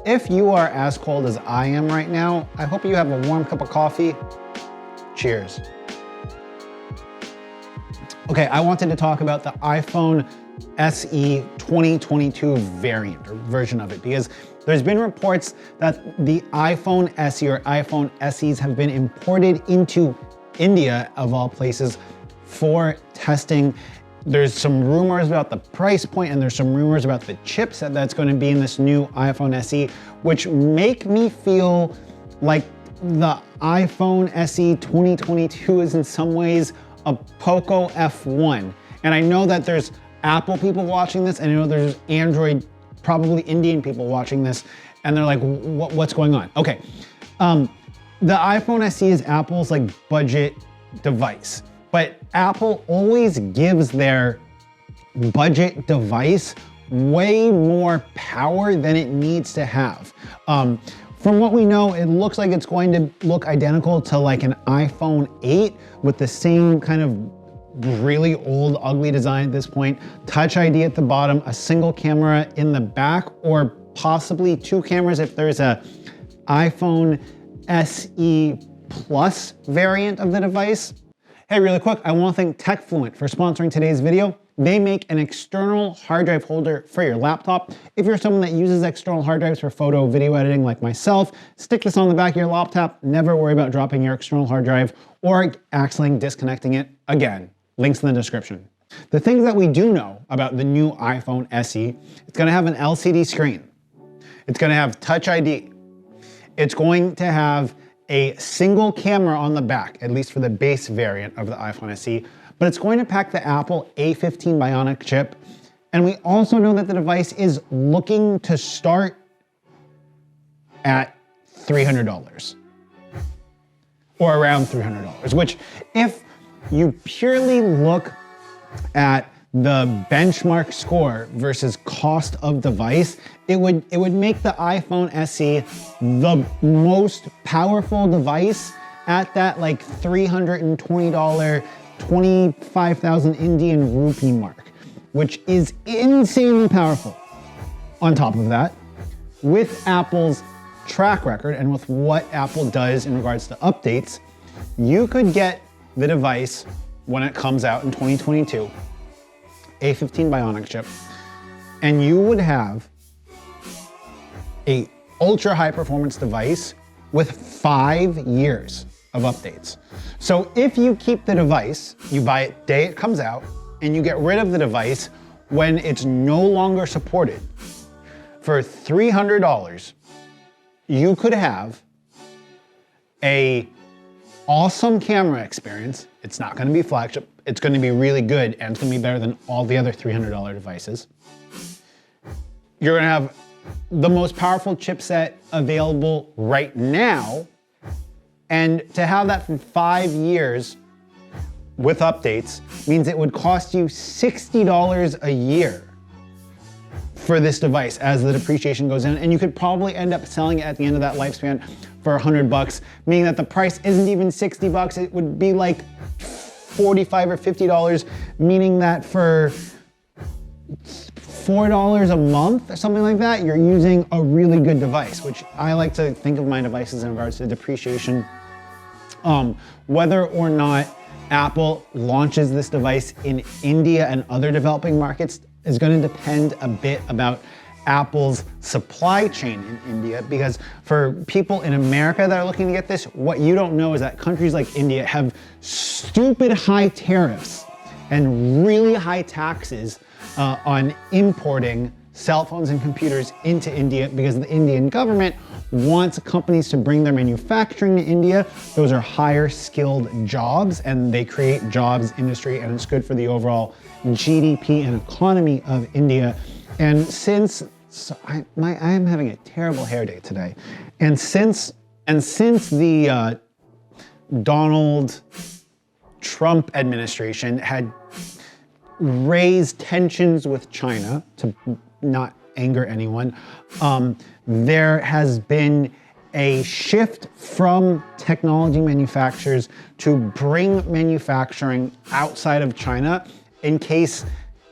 If you are as cold as I am right now, I hope you have a warm cup of coffee. Cheers. Okay, I wanted to talk about the iPhone SE 2022 variant or version of it because there's been reports that the iPhone SE or iPhone SEs have been imported into India, of all places, for testing. There's some rumors about the price point and there's some rumors about the chipset that's going to be in this new iPhone SE, which make me feel like the iPhone SE 2022 is in some ways a Poco F1. And I know that there's Apple people watching this, and I know there's Android, probably Indian people watching this, and they're like, what's going on? Okay, the iPhone SE is Apple's like budget device, but Apple always gives their budget device way more power than it needs to have. From what we know, it looks like it's going to look identical to like an iPhone 8 with the same kind of really old, ugly design at this point. Touch ID at the bottom, a single camera in the back, or possibly two cameras if there's a iPhone SE Plus variant of the device. Hey, really quick, I want to thank TechFluent for sponsoring today's video. They make an external hard drive holder for your laptop. If you're someone that uses external hard drives for photo, video editing like myself, stick this on the back of your laptop. Never worry about dropping your external hard drive or accidentally disconnecting it again. Links in the description. The things that we do know about the new iPhone SE, it's gonna have an LCD screen. It's gonna have Touch ID. It's going to have a single camera on the back, at least for the base variant of the iPhone SE, but it's going to pack the Apple A15 Bionic chip. And we also know that the device is looking to start at $300 or around $300, which if you purely look at the benchmark score versus cost of device, it would make the iPhone SE the most powerful device at that like $320, 25,000 Indian rupee mark, which is insanely powerful. On top of that, with Apple's track record and with what Apple does in regards to updates, you could get the device when it comes out in 2022, A15 Bionic chip, and you would have a ultra high performance device with 5 years of updates. So if you keep the device, you buy it day it comes out, and you get rid of the device when it's no longer supported, for $300, you could have a awesome camera experience. It's not gonna be flagship, it's gonna be really good, and it's gonna be better than all the other $300 devices. You're gonna have the most powerful chipset available right now, and to have that for 5 years with updates means it would cost you $60 a year for this device as the depreciation goes in, and you could probably end up selling it at the end of that lifespan for $100, meaning that the price isn't even $60, it would be like $45 or $50, meaning that for $4 a month or something like that, you're using a really good device, which I like to think of my devices in regards to depreciation. Whether or not Apple launches this device in India and other developing markets is going to depend a bit about Apple's supply chain in India, because for people in America that are looking to get this, what you don't know is that countries like India have stupid high tariffs and really high taxes on importing cell phones and computers into India, because the Indian government wants companies to bring their manufacturing to India. Those are higher skilled jobs and they create jobs, industry, and it's good for the overall GDP and economy of India. And since I am having a terrible hair day today, and since the Donald Trump administration had raised tensions with China to not anger anyone, there has been a shift from technology manufacturers to bring manufacturing outside of China in case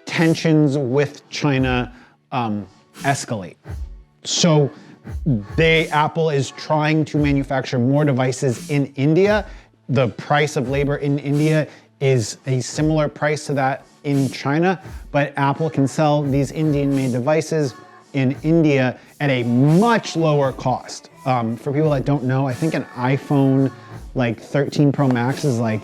tensions with China escalate. So Apple is trying to manufacture more devices in India. The price of labor in India is a similar price to that in China, but Apple can sell these Indian-made devices in India at a much lower cost. For people that don't know, I think an iPhone like 13 Pro Max is like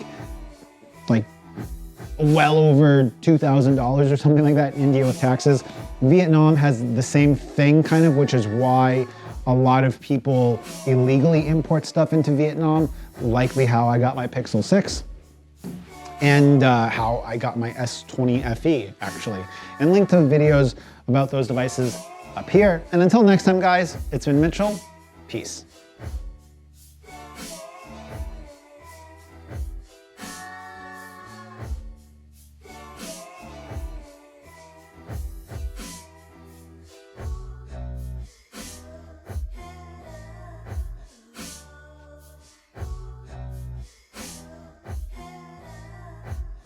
well over $2,000 or something like that in India with taxes. Vietnam has the same thing kind of, which is why a lot of people illegally import stuff into Vietnam, likely how I got my Pixel 6 and how I got my S20 FE actually. And link to videos about those devices up here. And until next time guys, it's been Mitchell, peace.